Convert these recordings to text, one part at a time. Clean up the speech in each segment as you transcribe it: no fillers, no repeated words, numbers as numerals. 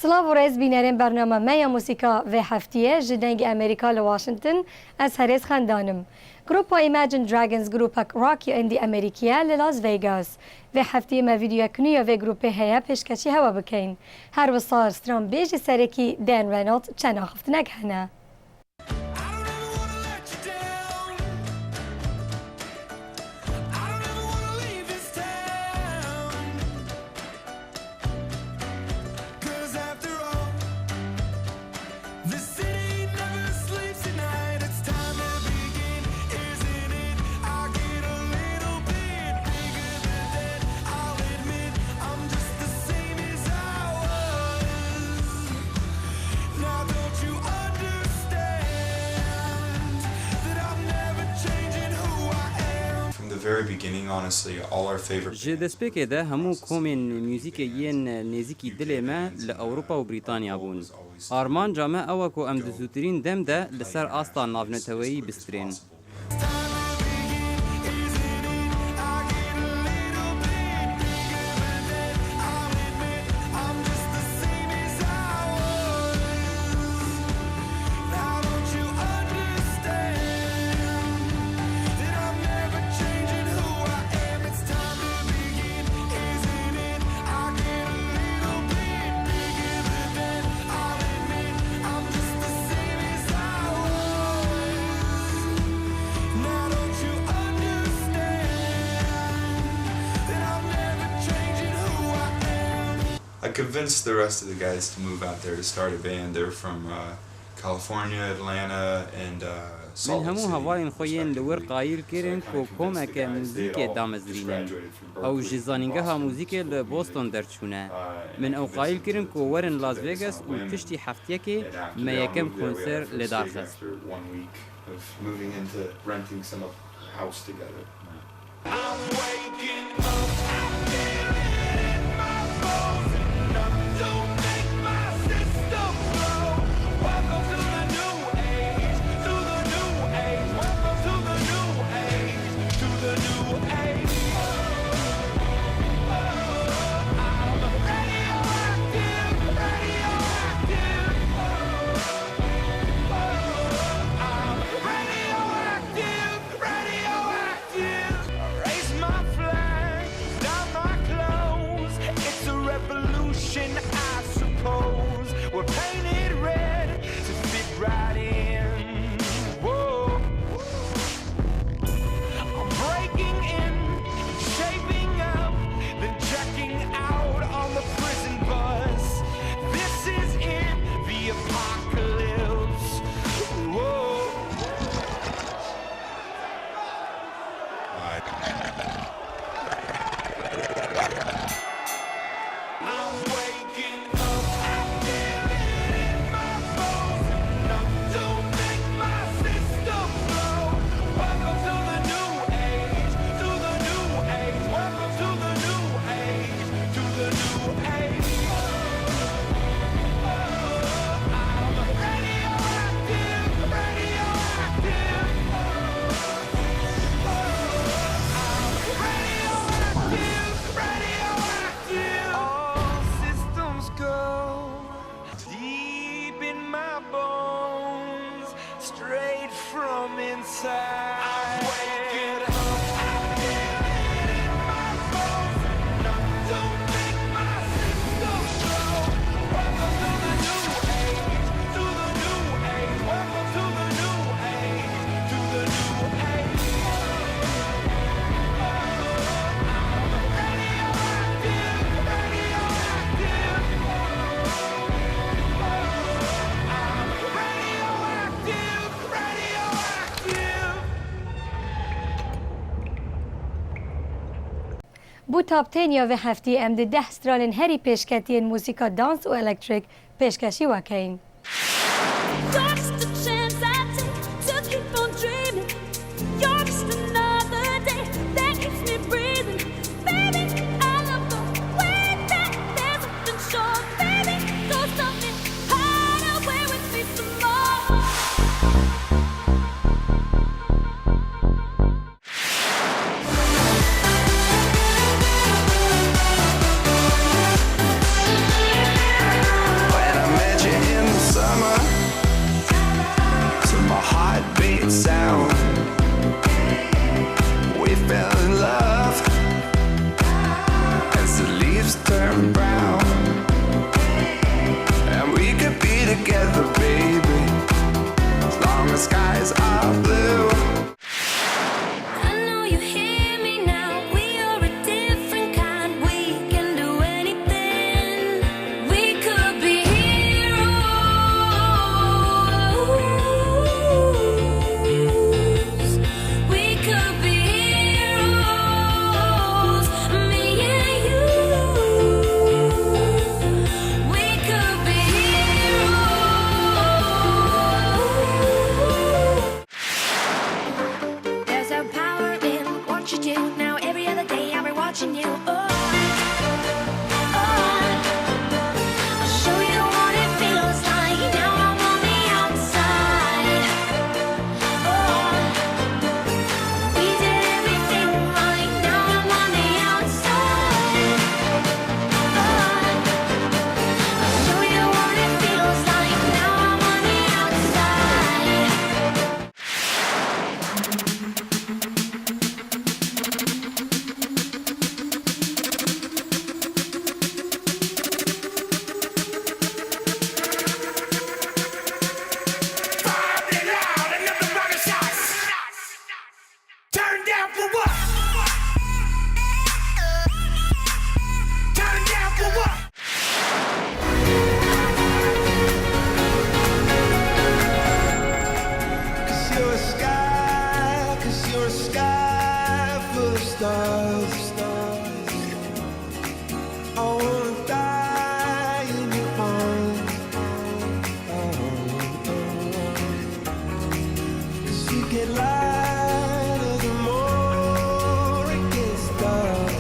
سلاو و ریز بینرین برنامه میوزیکا و هفتیه جدنگ امریکا لواشنطن از هریز خاندانم. گروپ ایماجین دراگونز گروپ راکی اندی امریکیه للاس ویگاس و هفتیه ما ویدیو کنی و گروپ هیا پیشکشی هوا بکین. هر وصار سترام بیجی سرکی دان رینالد چند آخفت نگهنه. جه دەستپێکێ ده هەموو کۆمێن میوزیکێیەن نێزیکی دلێ me li Ewropa û Brîtanya bûn. Armanca me ew ku em di zûtirîn dem de li ser asta navneteweyî bistrên. I convinced the rest of the guys to move out there to start a band. They're from California, Atlanta, and Salt من Lake هەموو City. هەواڵین خۆیان لەوەر قایل کردن کۆ کۆمەکە موزیکێ دامەزرینن. ئەو ژی زانینگەها موزیکێ لە بۆستۆن دەرچوونە. من ئەو قایل کردن کۆ وەرن لاس ڤێگاس و پشتی هەفتیەکێ مە یەکەم کۆنسەر لێداخست. After 1 week of moving into renting some house together. I'm waking up, I'm feeling in my bones, enough to make my system blow. Welcome to the new age, to the new age. Welcome to the new age, to the new age. I'm radioactive, radioactive. I'm radioactive, radioactive. Raise my flag, down my clothes. It's a revolution, I suppose. We're painted red to fit right in. Whoa. I'm breaking in, shaping up, then checking out on the prison bus. This is it, the apocalypse. Whoa. I'm waking up, I'm feeling in my bones, enough to make my system blow. Welcome to the new age, to the new age. Welcome to the new age, to the new age. I'm radioactive, radioactive. Radioactive. All systems go deep in my bones, straight from inside. I'm waking up, I'm feeling in my bones, enough to make my system blow. Welcome to the new age, to the new age. Welcome to the new age, to the new age. بو تابتینیا و هفتی ام ده سترالن هری پیشکتین موسیقا دانس و الکتریک پیشکشی وکین. Just a chance I take to keep on dreaming. You're just another day that keeps me breathing. Baby, I love the way that there's something sure. Baby, go something hide away with me some more. Oh, what you do. Now every other day I'll be watching you. Oh, I'll show you what it feels like. Now I'm on the outside. Oh, we did everything right. Now I'm on the outside. Oh, I'll show you what it feels like. Now I'm on the outside. Turn down for what? Turn down for what? Cause you're a sky full of stars. I wanna die in your arms. Cause you get lighter the more it gets dark.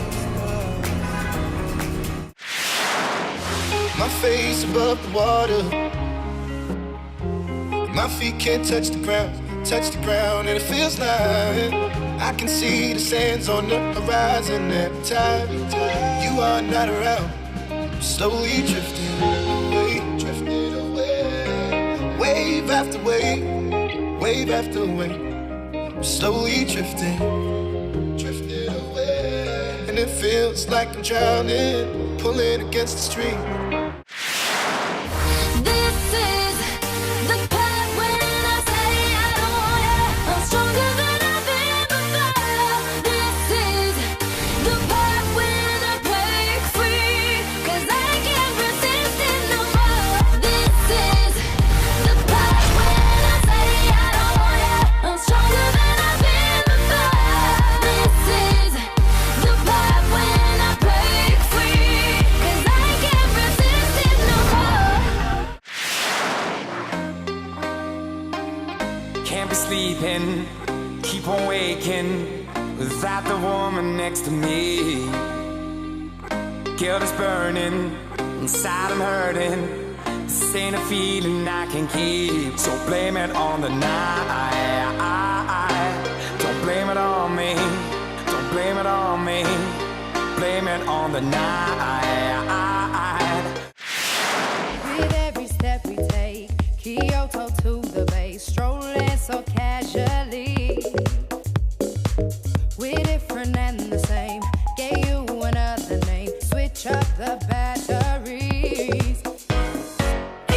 My face above the water. My feet can't touch the ground, and it feels like I can see the sands on the horizon every time you are not around. I'm slowly drifting away, wave after wave, wave after wave. I'm slowly drifting away, and it feels like I'm drowning, pulling against the stream. This is the part when I say I don't want you. I'm stronger than I've ever felt. This is the part when I break free, 'cause I can't resist it no more. This is the part when I say I don't want you. I'm stronger than I've ever felt. This is the part when I break free, 'cause I can't resist it no more. Can't be sleeping, keep on waking without the woman next to me. Guilt is burning, inside I'm hurting. This ain't a feeling I can keep, so blame it on the night. Don't blame it on me, don't blame it on me. Blame it on the night. With every step we take, Kyoto to the bay, strolling so casually. We're different and the same. Gave you another name. Switch up the batteries.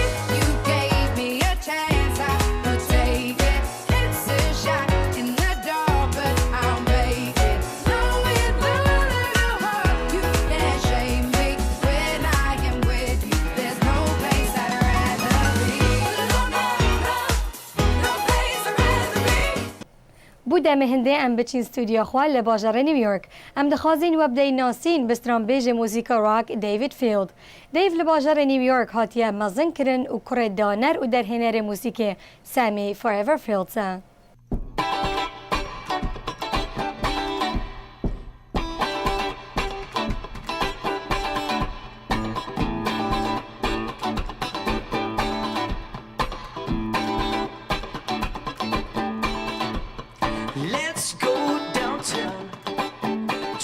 If you gave me a chance, I would take it. It's a shot in the dark, but I'll make it. Knowing that I hope you can't shame me when I am with you. There's no place I'd rather be. No place I'd rather be. بوده هنده ام بچین استودیو خواه لباجر نیویورک ام دخوازین و بدهی ناسین بستران بیج موزیکا راک دیوید فیلد. دیو لباجر نیویورک هاتیه مزن کرن و کره دانر و در هنر موسیقی سامی فوراور فیلد سن. Let's go downtown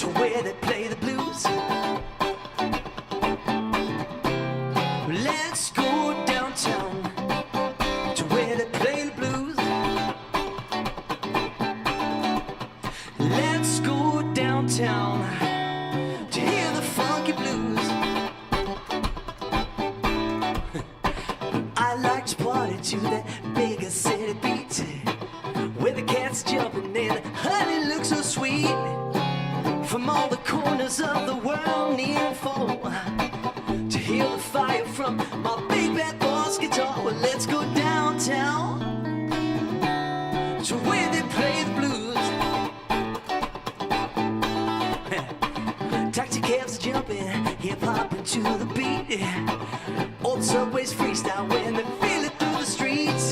to where they play the blues. Let's go downtown to where they play the blues. Let's go downtown to hear the funky blues. I like to party to that bigger city beat, where the cats jumping in, honey looks so sweet. From all the corners of the world near and far, to hear the fire from my big bad boss guitar. Well, let's go downtown to where they play the blues. Taxi cabs jumping, hip hopping to the beat. Old subways freestyle when they feel it through the streets.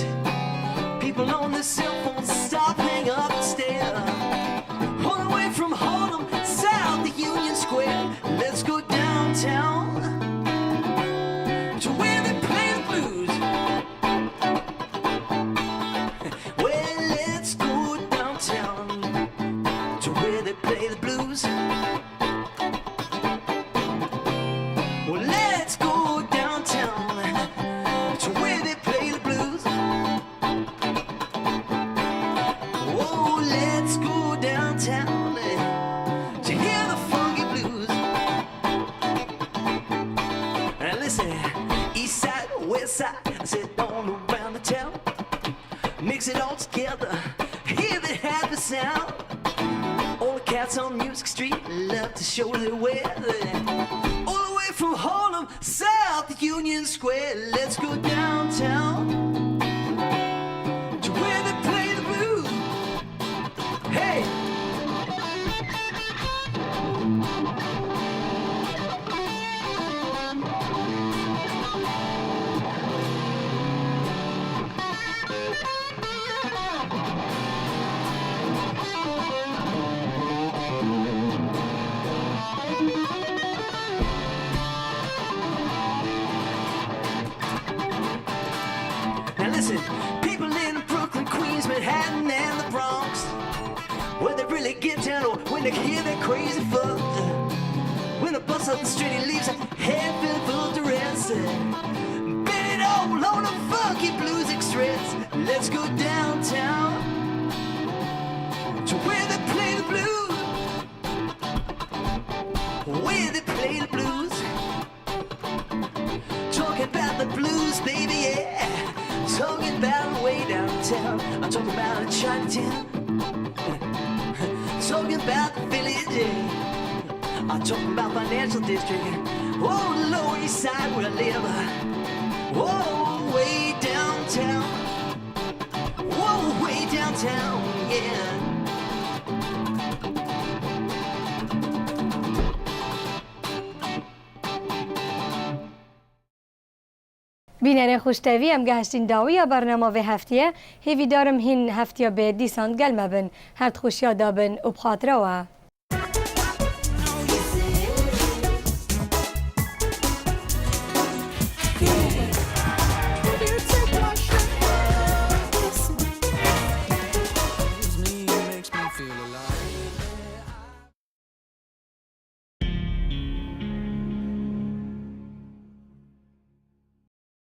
People on their cell phones stop, hang up, and stare. Run away from downtown to where they play the blues. Well, let's go downtown to where they play the blues. Well, let's go downtown to where they play the blues. Oh, let's go downtown to hear the funky blues. And listen, east side, west side, I said all around the town. Mix it all together, hear the happy sound. All the cats on Music Street love to show their weather. All the way from Harlem, South Union Square, let's go downtown to where they play the blues. Hey! Now listen, people in Brooklyn, Queens, Manhattan, and the Bronx, where they really get down or when they hear that crazy fuck. When the bus up the street, he leaves a head filled full of duress. Bet it all on a funky blues express. Let's go downtown to where they play the blues. Where they play the blues. Talking about the blues, baby, yeah. Talking about way downtown. I'm talking about in Chinatown. Talking about the village, yeah. I'm talking about financial district. Oh, the Lower East Side where I live. Whoa, way downtown. Whoa, way downtown, yeah. بینەرە خوشتەوی ئەم گەهشتین داویە بەرنامە هەفتیە هێوی دارم هین هەفتیا بێ دیسان گەلمە بن هەرد خوشیا دابن و بخاترەوە.